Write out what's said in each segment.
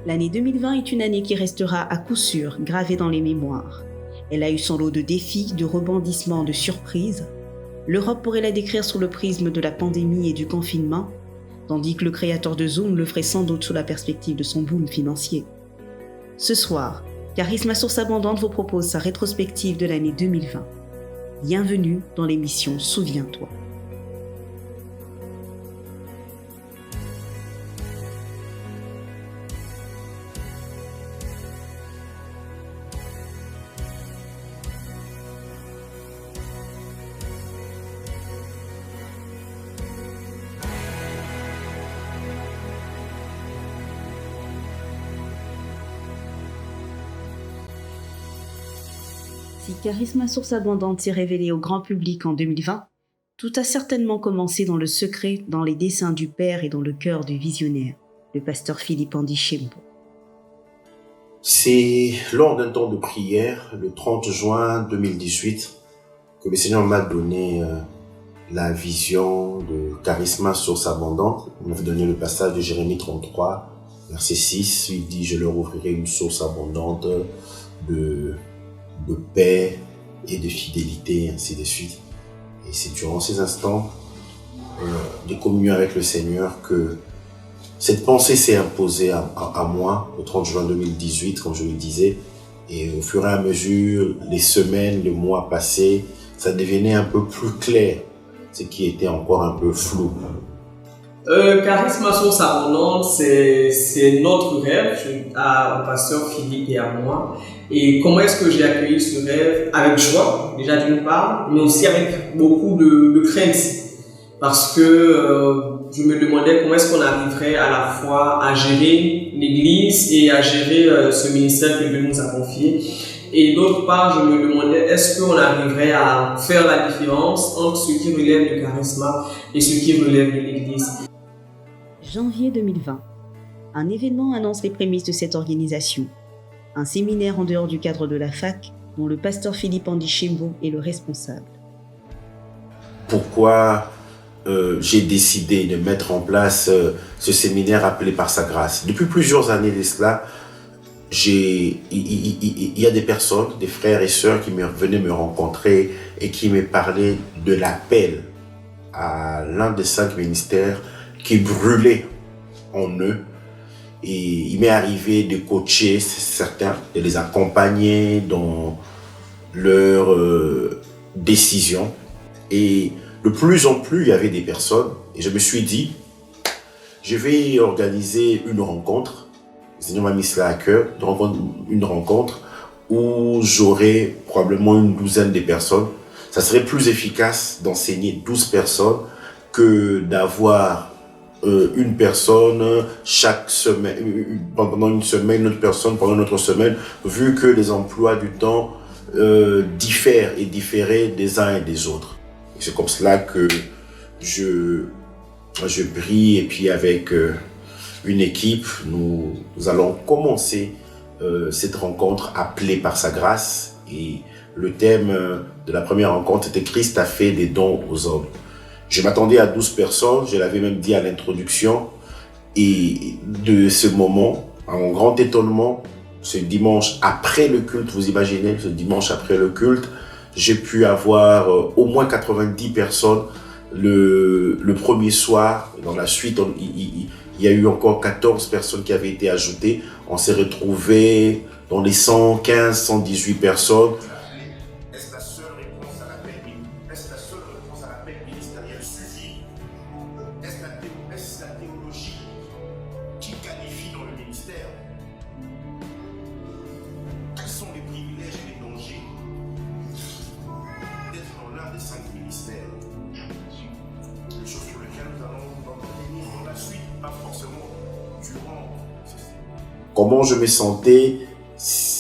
L'année 2020 est une année qui restera à coup sûr gravée dans les mémoires. Elle a eu son lot de défis, de rebondissements, de surprises. L'Europe pourrait la décrire sous le prisme de la pandémie et du confinement, tandis que le créateur de Zoom le ferait sans doute sous la perspective de son boom financier. Ce soir, Charisme à source abondante vous propose sa rétrospective de l'année 2020. Bienvenue dans l'émission Souviens-toi. Si Charisme à source abondante s'est révélé au grand public en 2020, tout a certainement commencé dans le secret, dans les desseins du Père et dans le cœur du visionnaire, le pasteur Philippe Andy Chembo. C'est lors d'un temps de prière, le 30 juin 2018, que le Seigneur m'a donné la vision de Charisme à source abondante. Il m'a donné le passage de Jérémie 33, verset 6. Il dit « Je leur ouvrirai une source abondante de paix et de fidélité, ainsi de suite. » Et c'est durant ces instants de communion avec le Seigneur que cette pensée s'est imposée à moi, le 30 juin 2018, comme je le disais. Et au fur et à mesure, les semaines, les mois passés, ça devenait un peu plus clair, ce qui était encore un peu flou. Charisme à source abondante, c'est notre rêve, au pasteur Philippe et à moi. Et comment est-ce que j'ai accueilli ce rêve? Avec joie, déjà d'une part, mais aussi avec beaucoup de crainte. Parce que je me demandais comment est-ce qu'on arriverait à la fois à gérer l'église et à gérer ce ministère que Dieu nous a confié. Et d'autre part, je me demandais est-ce qu'on arriverait à faire la différence entre ce qui relève du charisme et ce qui relève de l'église. Janvier 2020. Un événement annonce les prémices de cette organisation. Un séminaire en dehors du cadre de la fac, dont le pasteur Philippe Andy Chembo est le responsable. Pourquoi j'ai décidé de mettre en place ce séminaire appelé par sa grâce? Depuis plusieurs années de cela, il y a des personnes, des frères et sœurs qui venaient me rencontrer et qui me parlaient de l'appel à l'un des 5 ministères qui brûlait en eux. Et il m'est arrivé de coacher certains, de les accompagner dans leurs décisions. Et de plus en plus, il y avait des personnes. Et je me suis dit, je vais organiser une rencontre. Le Seigneur m'a mis cela à cœur, une rencontre où j'aurai probablement une douzaine de personnes. Ça serait plus efficace d'enseigner 12 personnes que d'avoir une personne chaque semaine, pendant une semaine, une autre personne pendant une autre semaine, vu que les emplois du temps diffèrent et différaient des uns et des autres. Et c'est comme cela que je brille, et puis avec une équipe, nous allons commencer cette rencontre appelée par sa grâce. Et le thème de la première rencontre était « Christ a fait des dons aux hommes ». Je m'attendais à 12 personnes, je l'avais même dit à l'introduction. Et de ce moment, à mon grand étonnement, ce dimanche après le culte, vous imaginez, ce dimanche après le culte, j'ai pu avoir au moins 90 personnes le premier soir. Dans la suite, il y a eu encore 14 personnes qui avaient été ajoutées. On s'est retrouvés dans les 115, 118 personnes. Est-ce la seule réponse à l'appel ministériel suffit? Est-ce la théologie qui qualifie dans le ministère? Quels sont les privilèges et les dangers d'être dans l'un des 5 ministères? Une chose sur laquelle nous allons nous dans la suite, pas forcément durant. Comment je me sentais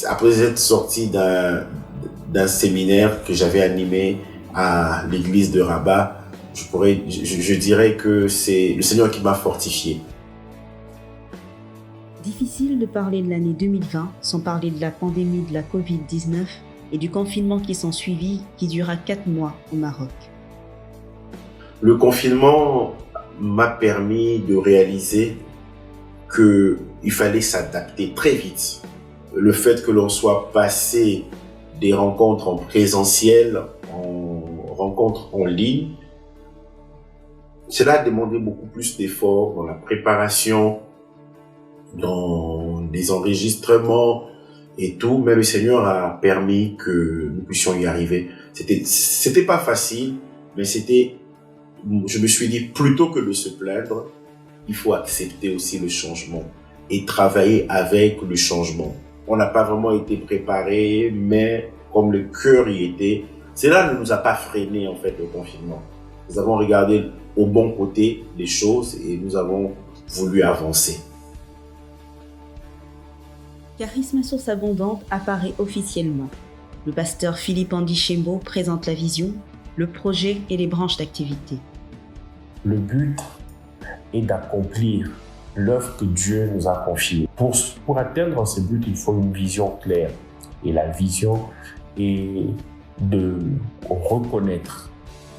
après être sorti d'un séminaire que j'avais animé à l'église de Rabat? Je dirais que c'est le Seigneur qui m'a fortifié. Difficile de parler de l'année 2020 sans parler de la pandémie de la Covid-19 et du confinement qui s'ensuivit, qui dura 4 mois au Maroc. Le confinement m'a permis de réaliser qu'il fallait s'adapter très vite. Le fait que l'on soit passé des rencontres en présentiel en rencontres en ligne, cela a demandé beaucoup plus d'efforts dans la préparation, dans les enregistrements et tout, mais le Seigneur a permis que nous puissions y arriver. C'était pas facile, mais je me suis dit, plutôt que de se plaindre, il faut accepter aussi le changement et travailler avec le changement. On n'a pas vraiment été préparé, mais comme le cœur y était, cela ne nous a pas freiné en fait le confinement. Nous avons regardé au bon côté des choses et nous avons voulu avancer. Charisme Source Abondante apparaît officiellement. Le pasteur Philippe Andichembo présente la vision, le projet et les branches d'activité. Le but est d'accomplir l'œuvre que Dieu nous a confiée. Pour atteindre ce but, il faut une vision claire. Et la vision est de reconnaître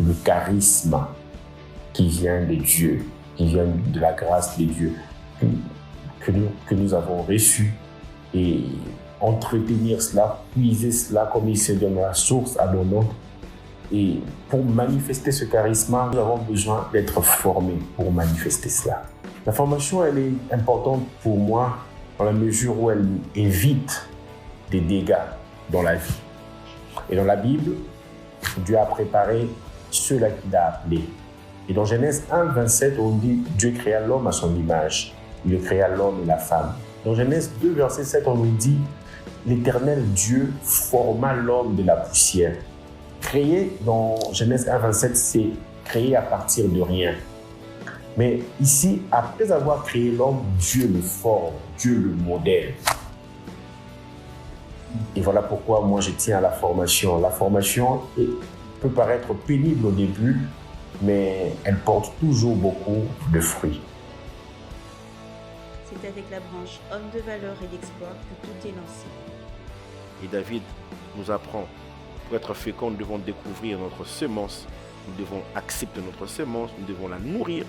le charisme qui vient de Dieu, qui vient de la grâce de Dieu, que nous avons reçu, et entretenir cela, puiser cela comme il se donne la source abondante. Et pour manifester ce charisme, nous avons besoin d'être formés pour manifester cela. La formation, elle est importante pour moi dans la mesure où elle évite des dégâts dans la vie. Et dans la Bible, Dieu a préparé ceux-là qu'il a appelés. Et dans Genèse 1, 27, on dit « Dieu créa l'homme à son image. Il créa l'homme et la femme. » Dans Genèse 2, verset 7, on nous dit « L'Éternel Dieu forma l'homme de la poussière. » Créer dans Genèse 1, 27, c'est créer à partir de rien. Mais ici, après avoir créé l'homme, Dieu le forme, Dieu le modèle. Et voilà pourquoi moi je tiens à la formation. La formation peut paraître pénible au début, mais elle porte toujours beaucoup de fruits. C'est avec la branche Homme de valeur et d'exploit que tout est lancé. Et David nous apprend, pour être fécond, nous devons découvrir notre semence, nous devons accepter notre semence, nous devons la nourrir.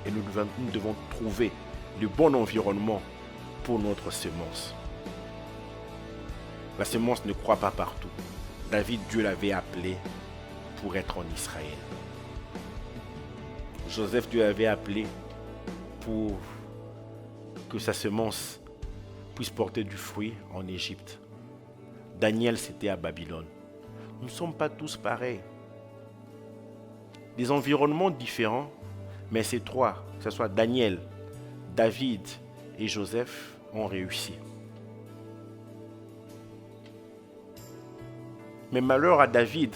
Et nous devons trouver le bon environnement pour notre semence. La semence ne croît pas partout. David, Dieu l'avait appelé pour être en Israël. Joseph, Dieu l'avait appelé pour que sa semence puisse porter du fruit en Égypte. Daniel, c'était à Babylone. Nous ne sommes pas tous pareils. Des environnements différents, mais ces trois, que ce soit Daniel, David et Joseph, ont réussi. Mais malheur à David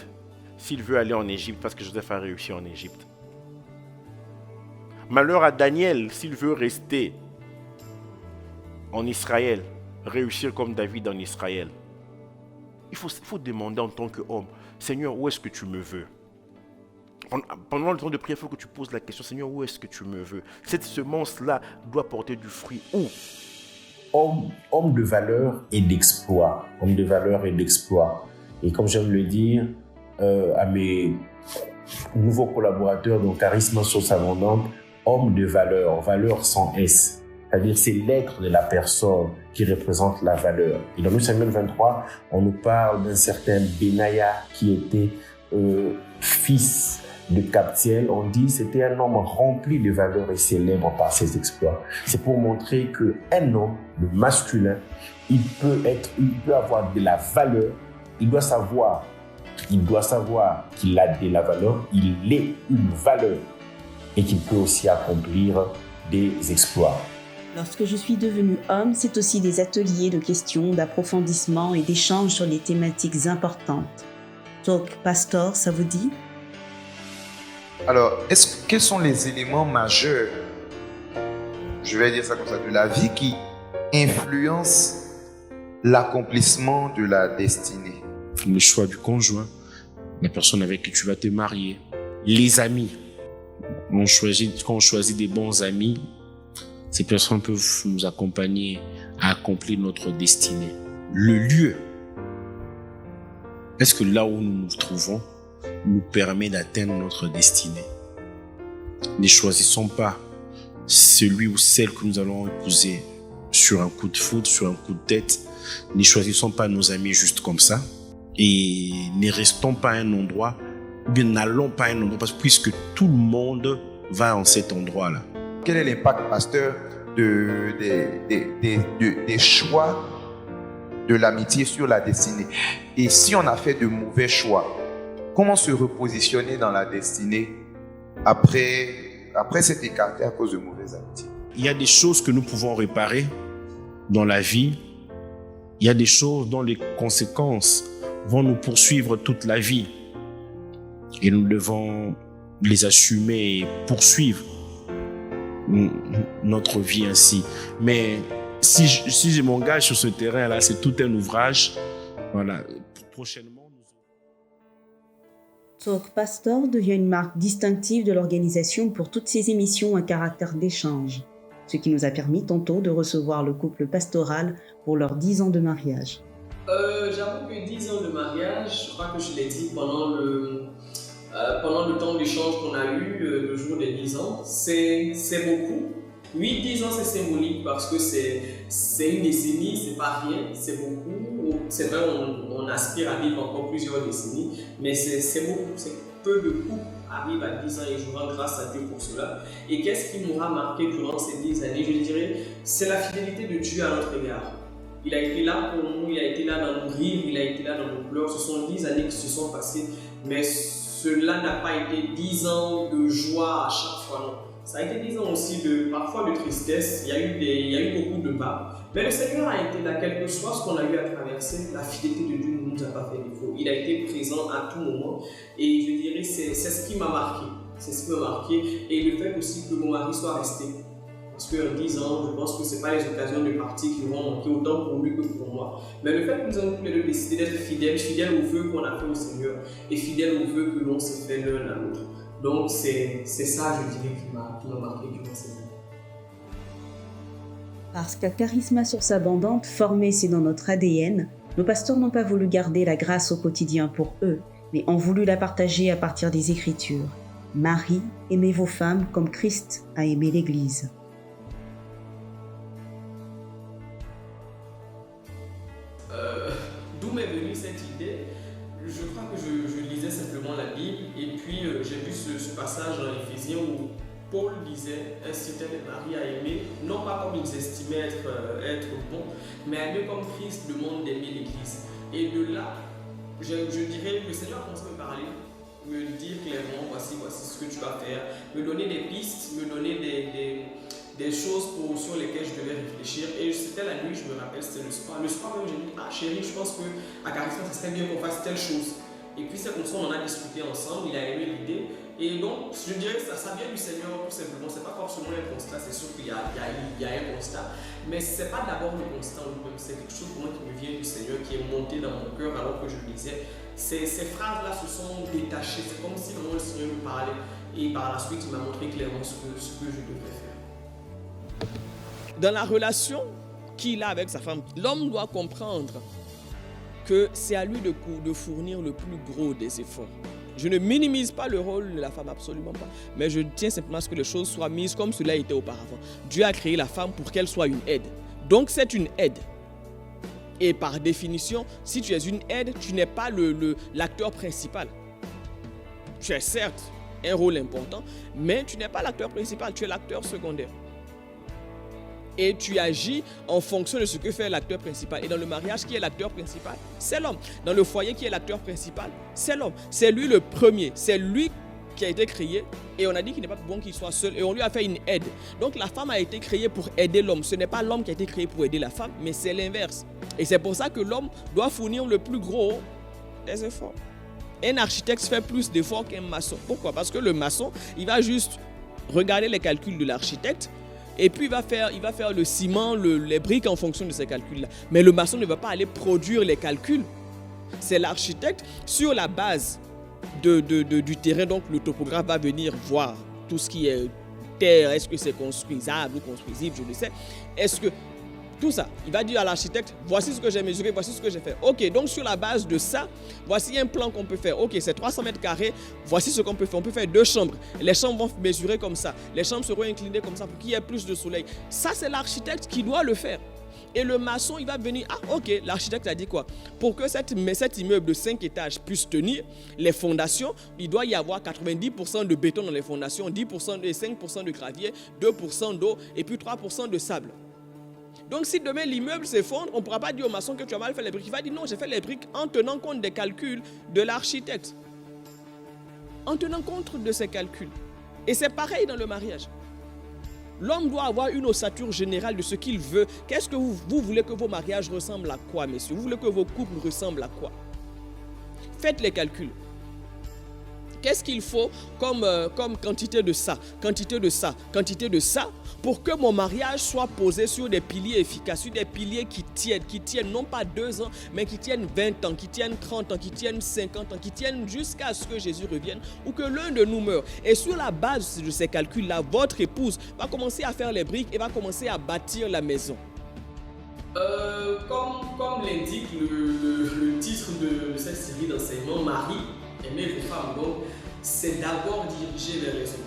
s'il veut aller en Égypte parce que Joseph a réussi en Égypte. Malheur à Daniel s'il veut rester en Israël, réussir comme David en Israël. Il faut demander en tant qu'homme, Seigneur, où est-ce que tu me veux? Pendant le temps de prière, il faut que tu poses la question, Seigneur, où est-ce que tu me veux? Cette semence-là doit porter du fruit où? Homme de valeur et d'exploit. Homme de valeur et d'exploit. Et comme j'aime le dire à mes nouveaux collaborateurs, donc Charisme Source Abondante, homme de valeur, valeur sans S. C'est-à-dire c'est l'être de la personne qui représente la valeur. Et dans 2 Samuel 23, on nous parle d'un certain Benaya qui était fils de Captiel. On dit c'était un homme rempli de valeur et célèbre par ses exploits. C'est pour montrer qu'un homme, le masculin, il peut avoir de la valeur. Il doit savoir qu'il a de la valeur, il est une valeur et qu'il peut aussi accomplir des exploits. Lorsque je suis devenu homme, c'est aussi des ateliers de questions, d'approfondissement et d'échanges sur des thématiques importantes. Donc, Pastor, ça vous dit? Alors, quels sont les éléments majeurs, je vais dire ça comme ça, de la vie qui influencent l'accomplissement de la destinée? Le choix du conjoint, la personne avec qui tu vas te marier, les amis. Quand on choisit des bons amis, ces personnes peuvent nous accompagner à accomplir notre destinée. Le lieu. Est-ce que là où nous nous trouvons nous permet d'atteindre notre destinée? Ne choisissons pas celui ou celle que nous allons épouser sur un coup de foudre, sur un coup de tête. Ne choisissons pas nos amis juste comme ça. Et ne restons pas à un endroit, ou bien n'allons pas à un endroit, puisque tout le monde va en cet endroit-là. Quel est l'impact, pasteur, des choix de l'amitié sur la destinée? Et si on a fait de mauvais choix, comment se repositionner dans la destinée après s'être écarté à cause de mauvaises amitiés? Il y a des choses que nous pouvons réparer dans la vie. Il y a des choses dont les conséquences vont nous poursuivre toute la vie. Et nous devons les assumer et poursuivre notre vie ainsi. Mais si je m'engage sur ce terrain-là, c'est tout un ouvrage. Voilà. Prochainement, Talk Pastor devient une marque distinctive de l'organisation pour toutes ses émissions à caractère d'échange, ce qui nous a permis tantôt de recevoir le couple pastoral pour leurs 10 ans de mariage. J'avoue que 10 ans de mariage, je crois que je l'ai dit pendant le temps d'échange qu'on a eu le jour des 10 ans, c'est beaucoup. Oui, 10 ans c'est symbolique parce que c'est une décennie, c'est pas rien, c'est beaucoup. C'est vrai, on aspire à vivre encore plusieurs décennies, mais c'est beaucoup, c'est peu de couples arrivent à 10 ans et je rends grâce à Dieu pour cela. Et qu'est-ce qui m'aura marqué durant ces 10 années? Je dirais, c'est la fidélité de Dieu à notre égard. Il a été là pour nous, il a été là dans nos rires, il a été là dans nos pleurs. Ce sont 10 années qui se sont passées, mais cela n'a pas été 10 ans de joie à chaque fois, non. Ça a été 10 ans aussi parfois de tristesse, il y a eu beaucoup de bas. Mais le Seigneur a été là, quel que soit ce qu'on a eu à traverser, la fidélité de Dieu ne nous a pas fait défaut. Il a été présent à tout moment et je dirais c'est ce qui m'a marqué. C'est ce qui m'a marqué et le fait aussi que mon mari soit resté. Parce qu'en 10 ans, je pense que ce n'est pas les occasions de partir qui vont manquer autant pour lui que pour moi. Mais le fait que nous avons tous les deux décidé d'être fidèles aux vœux qu'on a fait au Seigneur et fidèles aux vœux que l'on s'est fait l'un à l'autre. Donc c'est ça, je dirais, qui m'a marqué durant ces années. Parce qu'à Charisma Source Abondante, formé c'est dans notre ADN, nos pasteurs n'ont pas voulu garder la grâce au quotidien pour eux, mais ont voulu la partager à partir des Écritures. Marie, aimez vos femmes comme Christ a aimé l'Église. D'où m'est venue cette idée? Je crois que je lisais simplement la Bible et puis j'ai vu ce passage dans Éphésiens où Paul disait inciter les maris à aimer, non pas comme ils estimaient être bons, mais à aimer comme Christ demande d'aimer l'Église. Et de là, je dirais que le Seigneur a commencé à me parler, me dire clairement voici ce que tu vas faire, me donner des pistes, me donner des choses sur lesquelles je devais réfléchir. Et c'était la nuit, je me rappelle, c'était le soir. Le soir même, j'ai dit, chérie, je pense qu'à Charisma, ça serait bien qu'on fasse telle chose. Et puis c'est comme ça, on en a discuté ensemble, il a aimé l'idée. Et donc, je dirais que ça vient du Seigneur, tout simplement. C'est pas forcément un constat, c'est sûr qu'il y a un constat. Mais c'est pas d'abord le constat en lui-même, c'est quelque chose pour moi qui me vient du Seigneur, qui est monté dans mon cœur alors que je lisais. Ces phrases-là se sont détachées, c'est comme si vraiment le Seigneur me parlait. Et par la suite, il m'a montré clairement ce que je devrais faire. Dans la relation qu'il a avec sa femme, l'homme doit comprendre que c'est à lui de fournir le plus gros des efforts. Je ne minimise pas le rôle de la femme, absolument pas. Mais je tiens simplement à ce que les choses soient mises comme cela était auparavant. Dieu a créé la femme pour qu'elle soit une aide. Donc c'est une aide. Et par définition, si tu es une aide, tu n'es pas l'acteur principal. Tu as certes un rôle important, mais tu n'es pas l'acteur principal, tu es l'acteur secondaire. Et tu agis en fonction de ce que fait l'acteur principal. Et dans le mariage, qui est l'acteur principal? C'est l'homme. Dans le foyer, qui est l'acteur principal? C'est l'homme. C'est lui le premier. C'est lui qui a été créé. Et on a dit qu'il n'est pas bon qu'il soit seul. Et on lui a fait une aide. Donc la femme a été créée pour aider l'homme. Ce n'est pas l'homme qui a été créé pour aider la femme, mais c'est l'inverse. Et c'est pour ça que l'homme doit fournir le plus gros des efforts. Un architecte fait plus d'efforts qu'un maçon. Pourquoi? Parce que le maçon, il va juste regarder les calculs de l'architecte. Et puis il va faire le ciment, les briques en fonction de ces calculs-là. Mais le maçon ne va pas aller produire les calculs. C'est l'architecte sur la base du terrain. Donc le topographe va venir voir tout ce qui est terre. Est-ce que c'est construisable ou construisible? Je ne sais. Tout ça, il va dire à l'architecte, voici ce que j'ai mesuré, voici ce que j'ai fait. Ok, donc sur la base de ça, voici un plan qu'on peut faire. Ok, c'est 300 mètres carrés, voici ce qu'on peut faire. On peut faire 2 chambres. Les chambres vont mesurer comme ça. Les chambres seront inclinées comme ça pour qu'il y ait plus de soleil. Ça, c'est l'architecte qui doit le faire. Et le maçon, il va venir, ok, l'architecte a dit quoi? Pour que cet immeuble de 5 étages puisse tenir, les fondations, il doit y avoir 90% de béton dans les fondations, 10% et 5% de gravier, 2% d'eau et puis 3% de sable. Donc si demain l'immeuble s'effondre, on ne pourra pas dire au maçon que tu as mal fait les briques. Il va dire non, j'ai fait les briques en tenant compte des calculs de l'architecte. En tenant compte de ces calculs. Et c'est pareil dans le mariage. L'homme doit avoir une ossature générale de ce qu'il veut. Qu'est-ce que vous voulez que vos mariages ressemblent à quoi, messieurs? Vous voulez que vos couples ressemblent à quoi? Faites les calculs. Qu'est-ce qu'il faut comme quantité de ça, quantité de ça, quantité de ça, pour que mon mariage soit posé sur des piliers efficaces, sur des piliers qui tiennent non pas 2 ans, mais qui tiennent 20 ans, qui tiennent 30 ans, qui tiennent 50 ans, qui tiennent jusqu'à ce que Jésus revienne ou que l'un de nous meure. Et sur la base de ces calculs-là, votre épouse va commencer à faire les briques et va commencer à bâtir la maison. Comme l'indique le titre de cette série d'enseignement, Marie, aimer vos femmes, donc c'est d'abord dirigé vers les hommes.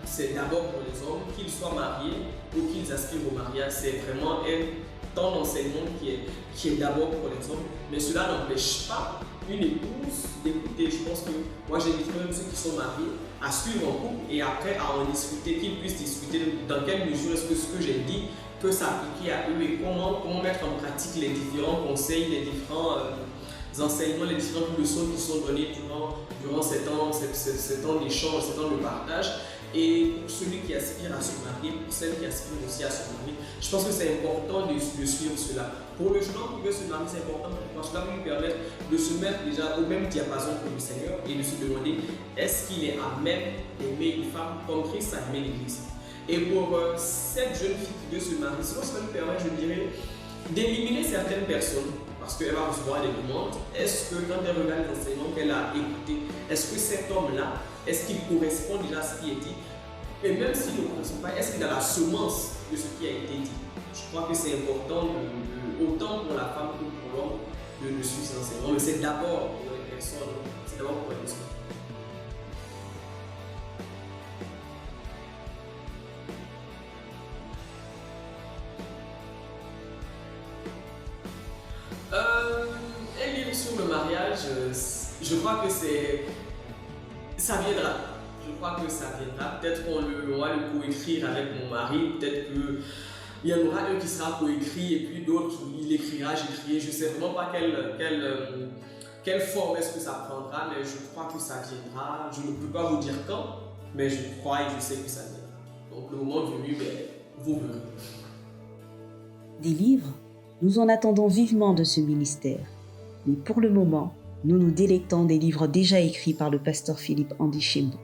C'est d'abord pour les hommes, qu'ils soient mariés ou qu'ils aspirent au mariage. C'est vraiment un temps d'enseignement qui est d'abord pour les hommes. Mais cela n'empêche pas une épouse d'écouter. Je pense que moi j'inviterai même ceux qui sont mariés à suivre en couple et après à en discuter, qu'ils puissent discuter dans quelle mesure est-ce que ce que j'ai dit peut s'appliquer à eux et comment mettre en pratique les différents conseils, les différents enseignements, les différentes leçons qui sont données durant ces temps d'échange, ces temps de partage. Et pour celui qui aspire à se marier, pour celle qui aspire aussi à se marier, je pense que c'est important de suivre cela. Pour le jeune homme qui veut se marier, c'est important parce que cela va lui permettre de se mettre déjà au même diapason que le Seigneur et de se demander est-ce qu'il est à même d'aimer une femme comme Christ a aimé l'Église. Et pour cette jeune fille qui veut se marier, c'est quoi ça lui permet, je dirais, d'éliminer certaines personnes parce qu'elle va recevoir des demandes. Est-ce que quand elle regarde l'enseignement qu'elle a écouté, est-ce que cet homme-là, est-ce qu'il correspond déjà à ce qui est dit? Et même s'il ne correspond pas, est-ce qu'il a la semence de ce qui a été dit? Je crois que c'est important, autant pour la femme que pour l'homme, de suivre ces enseignements. Mais c'est d'abord pour les personnes, c'est d'abord pour les personnes. Un livre sur le mariage, je crois que ça viendra. Je crois que ça viendra. Peut-être qu'on va le coécrire avec mon mari. Peut-être qu'il y en aura un qui sera coécrit et puis d'autres, il écrira, j'écrirai. Je ne sais vraiment pas quelle forme est-ce que ça prendra, mais je crois que ça viendra. Je ne peux pas vous dire quand, mais je crois et je sais que ça viendra. Donc le moment venu, vous verrez. Des livres, nous en attendons vivement de ce ministère. Mais pour le moment, nous nous délectons des livres déjà écrits par le pasteur Philippe Andy Chembo.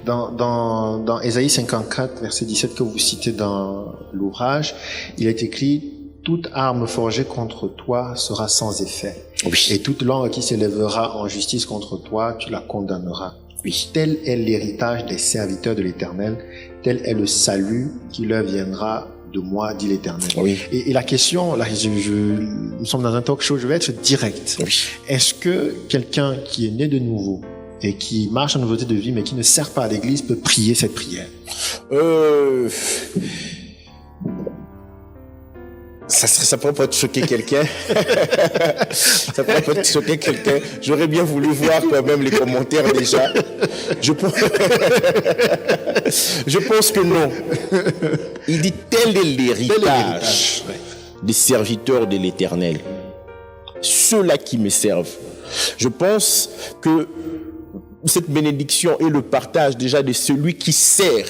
Dans Ésaïe 54, verset 17 que vous citez dans l'ouvrage, il est écrit « Toute arme forgée contre toi sera sans effet. Oui. Et toute langue qui s'élèvera en justice contre toi, tu la condamneras. Oui. Tel est l'héritage des serviteurs de l'Éternel, tel est le salut qui leur viendra de moi, dit l'Éternel. » Oui. Et la question, là, nous sommes dans un talk show, je vais être direct. Oui. Est-ce que quelqu'un qui est né de nouveau et qui marche en nouveauté de vie, mais qui ne sert pas à l'église, peut prier cette prière? Ça pourrait peut-être choquer quelqu'un. Ça pourrait peut-être choquer quelqu'un. J'aurais bien voulu voir quand même les commentaires déjà. Je pense que non. Il dit tel est l'héritage des serviteurs de l'Éternel. Ceux-là qui me servent. Je pense que cette bénédiction est le partage déjà de celui qui sert.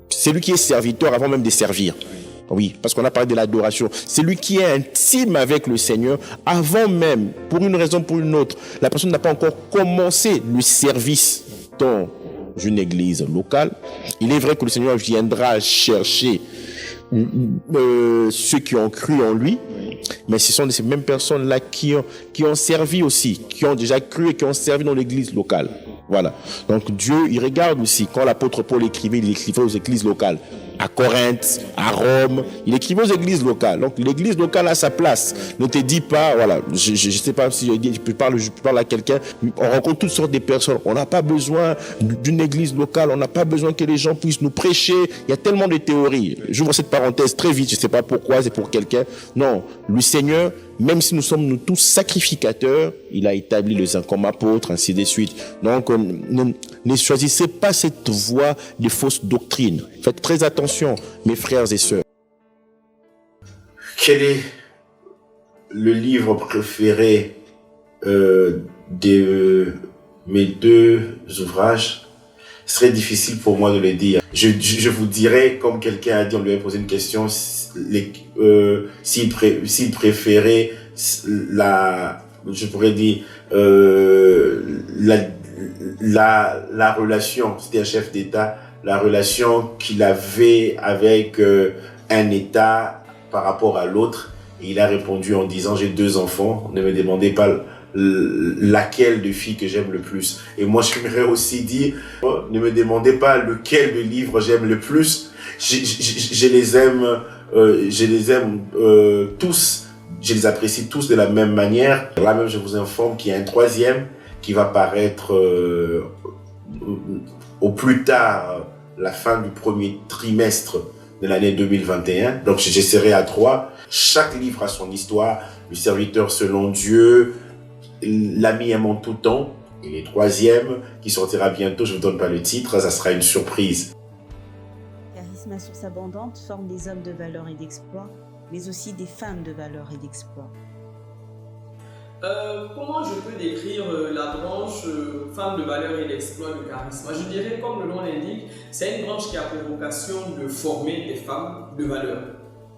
Celui qui est serviteur avant même de servir. Oui, parce qu'on a parlé de l'adoration. Celui qui est intime avec le Seigneur avant même, pour une raison ou pour une autre, la personne n'a pas encore commencé le service dans une église locale. Il est vrai que le Seigneur viendra chercher ceux qui ont cru en lui, mais ce sont ces mêmes personnes-là qui ont servi aussi, qui ont déjà cru et qui ont servi dans l'église locale. Voilà. Donc Dieu, il regarde aussi, quand l'apôtre Paul écrivait, il écrivait aux églises locales. à Corinthe, à Rome. Il écrivait aux églises locales. Donc l'église locale a sa place. Ne te dis pas, voilà, je ne sais pas si je parle à quelqu'un. On rencontre toutes sortes de personnes. On n'a pas besoin d'une église locale. On n'a pas besoin que les gens puissent nous prêcher. Il y a tellement de théories. J'ouvre cette parenthèse très vite. Je ne sais pas pourquoi, c'est pour quelqu'un. Non, le Seigneur, même si nous sommes nous tous sacrificateurs, il a établi les uns comme apôtres, ainsi de suite. Donc, ne choisissez pas cette voie de fausses doctrines. Faites très attention, mes frères et sœurs. Quel est le livre préféré de mes deux ouvrages? Ce serait difficile pour moi de le dire. Je vous dirais, comme quelqu'un a dit, on lui a posé une question, s'il préférait je pourrais dire, la relation, c'était un chef d'État, la relation qu'il avait avec un État par rapport à l'autre. Et il a répondu en disant, j'ai 2 enfants, ne me demandez pas laquelle de filles que j'aime le plus. Et moi, j'aimerais aussi dire, ne me demandez pas lequel de livres j'aime le plus. Je les aime tous. Je les apprécie tous de la même manière. Là même, je vous informe qu'il y a un 3e qui va paraître au plus tard, la fin du premier trimestre de l'année 2021. Donc, j'essaierai à 3. Chaque livre a son histoire. Le serviteur selon Dieu, l'ami aimant tout temps. Et le 3e, qui sortira bientôt, je ne vous donne pas le titre, ça sera une surprise. Charisme à source abondante forme des hommes de valeur et d'exploit, mais aussi des femmes de valeur et d'exploit. Comment je peux décrire la branche femmes de valeur et d'exploit de charisme? Je dirais, comme le nom l'indique, c'est une branche qui a pour vocation de former des femmes de valeur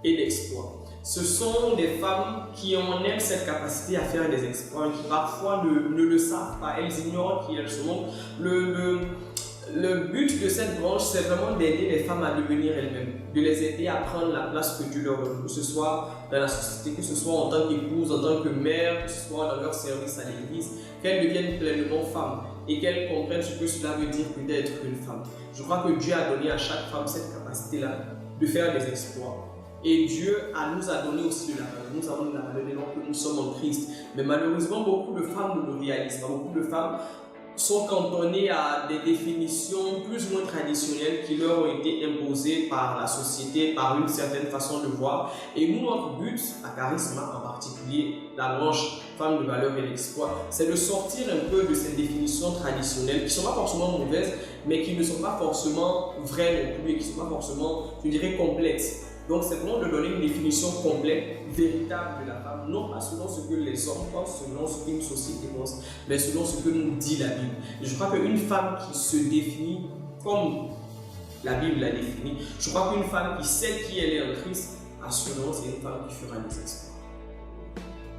et d'exploit. Ce sont des femmes qui ont en elles cette capacité à faire des exploits, qui parfois ne le savent pas, elles ignorent qui elles sont. Le but de cette branche, c'est vraiment d'aider les femmes à devenir elles-mêmes, de les aider à prendre la place que Dieu leur donne, que ce soit dans la société, que ce soit en tant qu'épouse, en tant que mère, que ce soit dans leur service à l'église, qu'elles deviennent pleinement femmes et qu'elles comprennent ce que cela veut dire que d'être une femme. Je crois que Dieu a donné à chaque femme cette capacité-là de faire des exploits. Et Dieu nous a donné aussi de la valeur. Nous avons de la valeur dès lors que nous sommes en Christ. Mais malheureusement, beaucoup de femmes ne le réalisent pas. Beaucoup de femmes sont cantonnées à des définitions plus ou moins traditionnelles qui leur ont été imposées par la société, par une certaine façon de voir. Et nous, notre but, à Charisma en particulier, la branche femmes de valeur et d'exploit, c'est de sortir un peu de ces définitions traditionnelles qui ne sont pas forcément mauvaises, mais qui ne sont pas forcément vraies non plus et qui ne sont pas forcément, je dirais, complexes. Donc c'est vraiment de donner une définition complète, véritable de la femme, non pas selon ce que les hommes pensent, selon ce qu'une société pense, mais selon ce que nous dit la Bible. Et je crois qu'une femme qui se définit comme la Bible l'a définie, je crois qu'une femme qui sait qui elle est en Christ, assurément c'est une femme qui fera des exploits.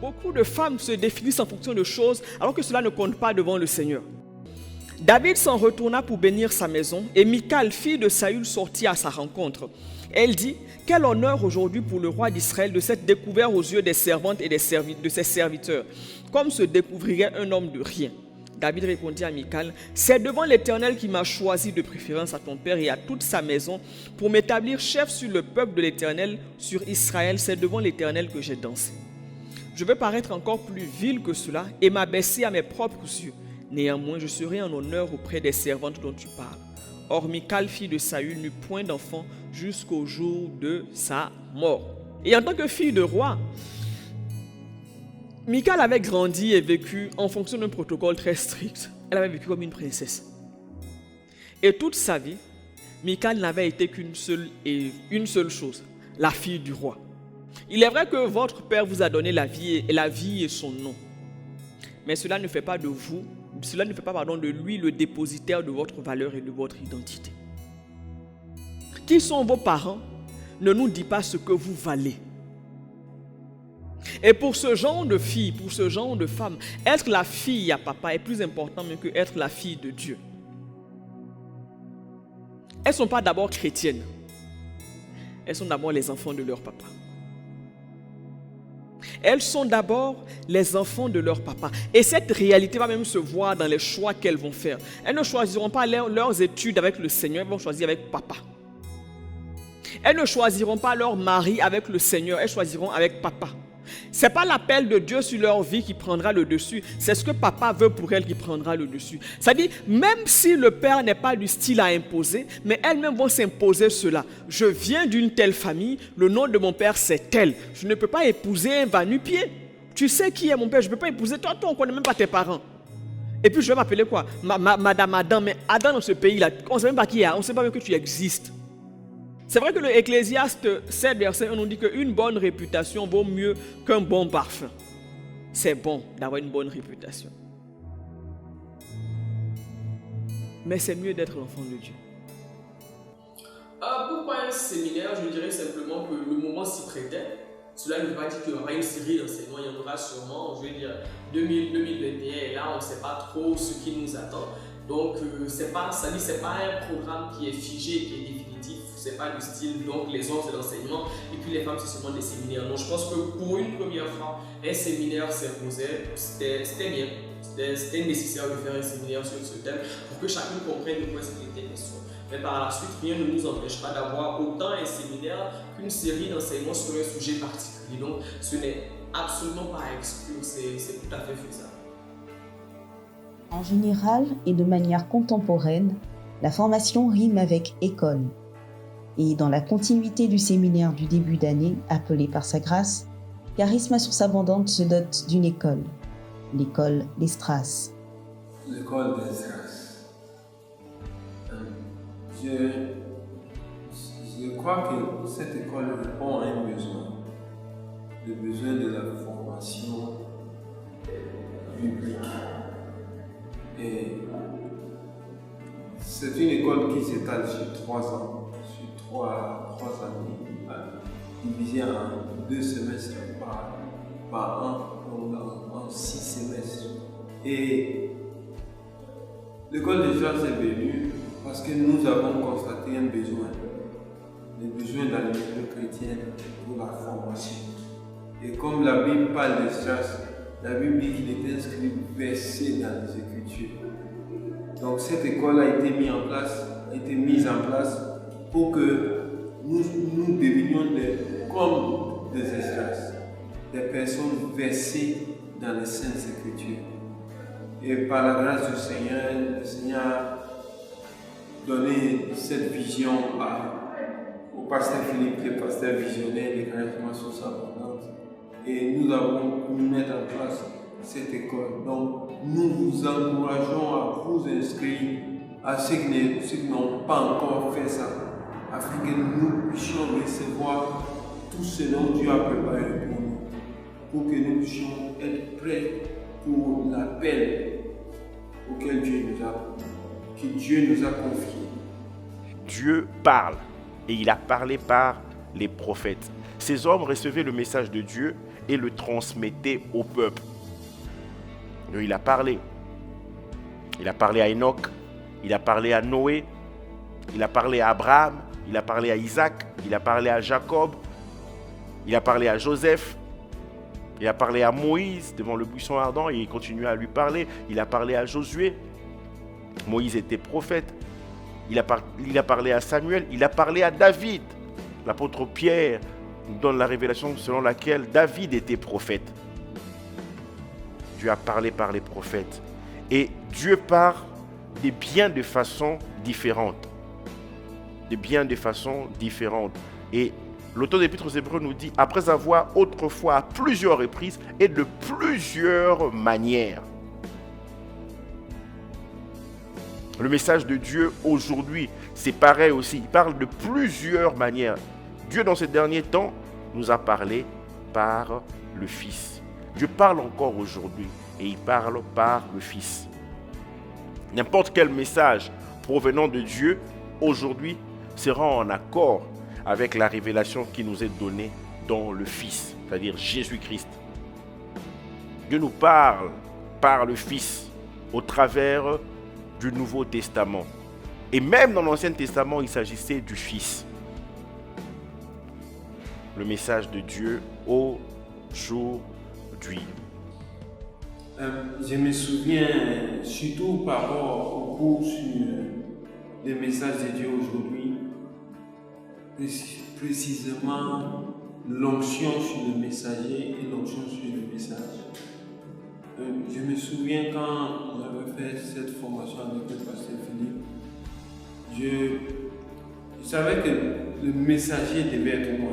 Beaucoup de femmes se définissent en fonction de choses alors que cela ne compte pas devant le Seigneur. David s'en retourna pour bénir sa maison et Michal, fille de Saül, sortit à sa rencontre. Elle dit, « Quel honneur aujourd'hui pour le roi d'Israël de s'être découvert aux yeux des servantes et de ses serviteurs, comme se découvrirait un homme de rien. » David répondit à Michal, « C'est devant l'Éternel qui m'a choisi de préférence à ton père et à toute sa maison pour m'établir chef sur le peuple de l'Éternel, sur Israël. C'est devant l'Éternel que j'ai dansé. Je veux paraître encore plus vil que cela et m'abaisser à mes propres yeux. Néanmoins, je serai en honneur auprès des servantes dont tu parles. » Or, Michal, fille de Saül, n'eut point d'enfant jusqu'au jour de sa mort. Et en tant que fille de roi, Michal avait grandi et vécu en fonction d'un protocole très strict. Elle avait vécu comme une princesse. Et toute sa vie, Michal n'avait été qu'une seule chose, la fille du roi. Il est vrai que votre père vous a donné la vie et son nom. Mais cela ne fait pas de vous, de lui le dépositaire de votre valeur et de votre identité. Qui sont vos parents ne nous dit pas ce que vous valez. Et pour ce genre de fille, pour ce genre de femme, être la fille à papa est plus important même que être la fille de Dieu. Elles ne sont pas d'abord chrétiennes. Elles sont d'abord les enfants de leur papa. Elles sont d'abord les enfants de leur papa. Et cette réalité va même se voir dans les choix qu'elles vont faire. Elles ne choisiront pas leurs études avec le Seigneur, elles vont choisir avec papa. Elles ne choisiront pas leur mari avec le Seigneur, elles choisiront avec papa. Ce n'est pas l'appel de Dieu sur leur vie qui prendra le dessus, c'est ce que papa veut pour elles qui prendra le dessus. C'est-à-dire, même si le père n'est pas du style à imposer, mais elles-mêmes vont s'imposer cela. Je viens d'une telle famille, le nom de mon père c'est tel. Je ne peux pas épouser un va-nu-pied. Tu sais qui est mon père, je ne peux pas épouser toi, on ne connaît même pas tes parents. Et puis je vais m'appeler quoi? Madame Adam, mais Adam dans ce pays-là, on ne sait même pas qui est, on ne sait pas même que tu existes. C'est vrai que le Ecclésiaste 7, verset 1 nous dit qu'une bonne réputation vaut mieux qu'un bon parfum. C'est bon d'avoir une bonne réputation. Mais c'est mieux d'être l'enfant de Dieu. Pourquoi un séminaire? Je dirais simplement que le moment s'y prêtait. Cela ne veut pas dire qu'il y aura une série d'enseignements, il y en aura sûrement, je veux dire, 2021, et là on ne sait pas trop ce qui nous attend. Donc, c'est pas un programme qui est figé, qui est définitif, c'est pas le style, donc les hommes c'est l'enseignement, et puis les femmes c'est seulement des séminaires. Donc, je pense que pour une première fois, un séminaire s'imposait, c'était bien, c'était nécessaire de faire un séminaire sur ce thème pour que chacun comprenne de quoi il était question. Mais par la suite, rien ne nous empêchera d'avoir autant un séminaire qu'une série d'enseignements sur un sujet particulier. Donc, ce n'est absolument pas à exclure, c'est tout à fait faisable. En général et de manière contemporaine, la formation rime avec école. Et dans la continuité du séminaire du début d'année, appelé par sa grâce, Charisme à source abondante se dote d'une école, l'école des Strass. L'école des Strass. Je crois que cette école répond à un besoin, le besoin de la formation biblique. Et c'est une école qui s'étale sur 3 ans, sur 3 années, divisée en 2 semestres par an, donc en 6 semestres. Et l'école des Strass est venue parce que nous avons constaté un besoin, le besoin d'alimenter chrétienne pour la formation. Et comme la Bible parle des Strass, la Bible dit qu'il est inscrit versé dans les Écritures. Donc cette école a été mise en place pour que nous devenions comme des Strass, des personnes versées dans les Saintes Écritures. Et par la grâce du Seigneur, le Seigneur a donné cette vision au pasteur Philippe, le pasteur visionnaire des Charismes à source abondante. Et nous avons pu mettre en place cette école. Donc, nous vous encourageons à vous inscrire à ceux qui n'ont pas encore fait ça, afin que nous puissions recevoir tout ce dont Dieu a préparé pour nous, pour que nous puissions être prêts pour l'appel auquel Dieu nous a confié. Dieu parle, et il a parlé par les prophètes. Ces hommes recevaient le message de Dieu et le transmettaient au peuple. Donc, il a parlé. Il a parlé à Enoch, il a parlé à Noé, il a parlé à Abraham, il a parlé à Isaac, il a parlé à Jacob, il a parlé à Joseph, il a parlé à Moïse devant le buisson ardent et il continue à lui parler. Il a parlé à Josué. Moïse était prophète. Il a parlé à Samuel. Il a parlé à David. L'apôtre Pierre nous donne la révélation selon laquelle David était prophète. Dieu a parlé par les prophètes. Et Dieu parle de bien de façons différentes. De bien de façons différentes. Et l'auteur des Épîtres aux Hébreux nous dit, après avoir autrefois à plusieurs reprises et de plusieurs manières. Le message de Dieu aujourd'hui, c'est pareil aussi. Il parle de plusieurs manières. Dieu, dans ces derniers temps, nous a parlé par le Fils. Dieu parle encore aujourd'hui et il parle par le Fils. N'importe quel message provenant de Dieu, aujourd'hui, sera en accord avec la révélation qui nous est donnée dans le Fils, c'est-à-dire Jésus-Christ. Dieu nous parle par le Fils au travers du Nouveau Testament. Et même dans l'Ancien Testament, il s'agissait du Fils. Le message de Dieu aujourd'hui. Je me souviens, surtout par rapport au cours sur les messages de Dieu aujourd'hui, précisément l'onction sur le messager et l'onction sur le message. Je me souviens quand j'avais fait cette formation avec le pasteur Philippe, je savais que le messager devait être moi.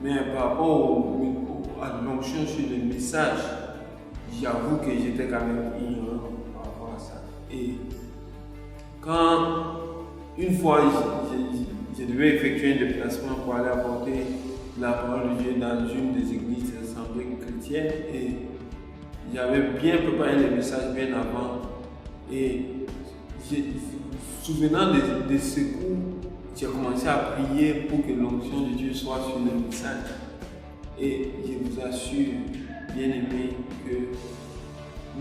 Mais par rapport à l'onction sur le message, j'avoue que j'étais quand même ignorant par rapport à ça. Et quand une fois je devais effectuer un déplacement pour aller apporter la parole de Dieu dans une des églises assemblées chrétiennes, et j'avais bien préparé le message bien avant. Et souvenant de ce coup, j'ai commencé à prier pour que l'onction de Dieu soit sur le message. Et je vous assure, bien aimé, que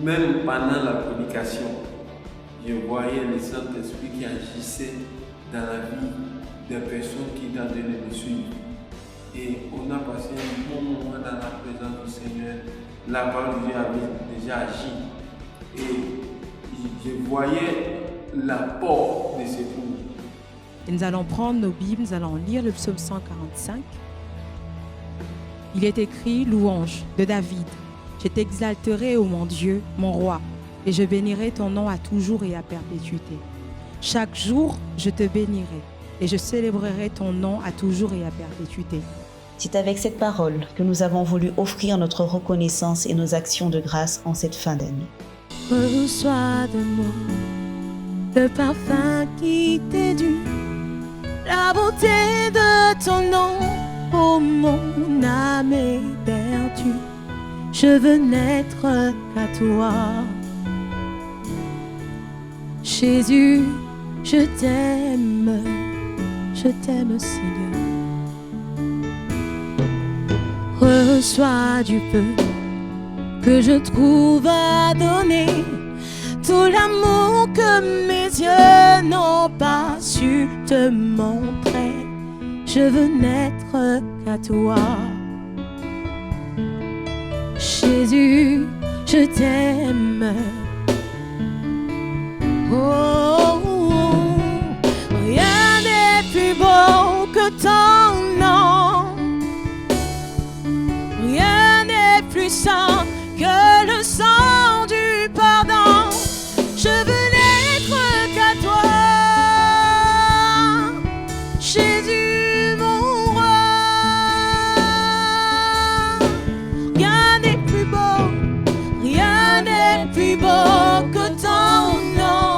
même pendant la prédication, je voyais le Saint-Esprit qui agissait dans la vie des personnes qui tendaient de me suivre. Et on a passé un bon moment dans la présence du Seigneur. La parole de Dieu avait déjà agi. Et je voyais l'apport de ces coups. Et nous allons prendre nos Bibles, nous allons lire le psaume 145. Il est écrit, louange de David. Je t'exalterai, ô mon Dieu, mon roi, et je bénirai ton nom à toujours et à perpétuité. Chaque jour, je te bénirai, et je célébrerai ton nom à toujours et à perpétuité. C'est avec cette parole que nous avons voulu offrir notre reconnaissance et nos actions de grâce en cette fin d'année. Reçois de moi le parfum qui t'est dû, la beauté de ton nom, ô mon âme est perdue. Je veux n'être qu'à toi. Jésus, je t'aime Seigneur. Reçois du peu que je trouve à donner, tout l'amour que mes yeux n'ont pas su te montrer. Je veux n'être qu'à toi. Jésus, je t'aime. Oh, rien n'est plus beau que ton nom. Rien n'est plus saint que le sang du pardon. Je veux n'être qu'à toi, Jésus mon roi. Rien n'est plus beau que ton nom.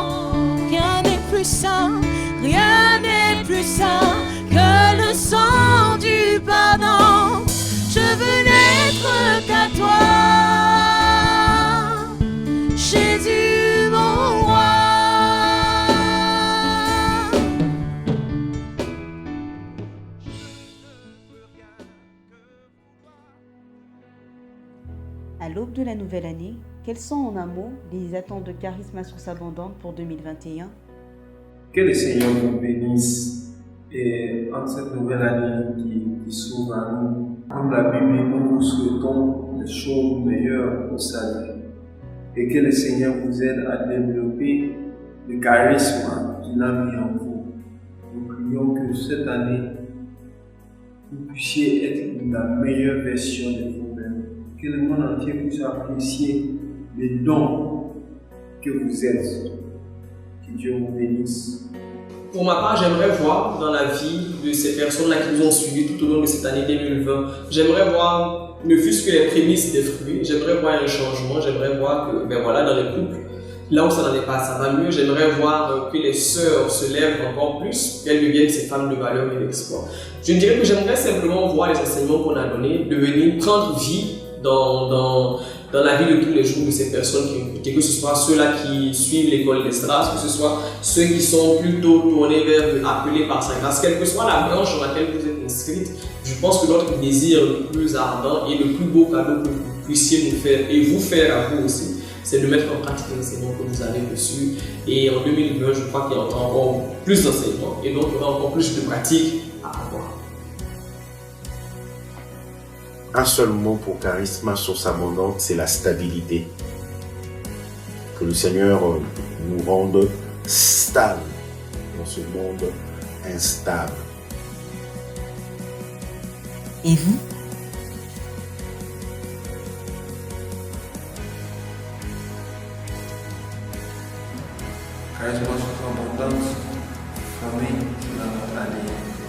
Rien n'est plus saint, rien n'est plus saint que le sang du pardon. Je veux n'être qu'à toi, Jésus mon roi. À l'aube de la nouvelle année, quelles sont en un mot les attentes de Charisma Source Abondante pour 2021? Que le Seigneur nous bénisse et en cette nouvelle année qui s'ouvre à nous, comme la Bible, nous vous souhaitons les choses meilleures pour sa vie. Et que le Seigneur vous aide à développer le charisme qu'il a mis en vous. Nous prions que cette année, vous puissiez être la meilleure version de vous-même. Que le monde entier puisse apprécier les dons que vous êtes. Que Dieu vous bénisse. Pour ma part, j'aimerais voir dans la vie de ces personnes-là qui nous ont suivis tout au long de cette année 2020, j'aimerais voir, ne fût-ce que les prémices des fruits, j'aimerais voir un changement, j'aimerais voir que, dans les couples, là où ça n'en est pas, ça va mieux, j'aimerais voir que les sœurs se lèvent encore plus, qu'elles deviennent ces femmes de valeur et d'espoir. Je dirais que j'aimerais simplement voir les enseignements qu'on a donnés devenir, prendre vie dans la vie de tous les jours de ces personnes qui ont écouté, que ce soit ceux-là qui suivent l'école des Stras, que ce soit ceux qui sont plutôt tournés vers appelés par sa grâce, quelle que soit la branche dans laquelle vous êtes inscrite. Je pense que notre désir le plus ardent et le plus beau cadeau que vous puissiez nous faire et vous faire à vous aussi, c'est de mettre en pratique les enseignements que vous avez reçus. Et en 2020, je crois qu'il y aura encore plus d'enseignements et donc il y aura encore plus de pratiques à avoir. Un seul mot pour Charisma Source Abondante, c'est la stabilité. Que le Seigneur nous rende stables dans ce monde instable. Et vous? Charisme abondance, famille, année.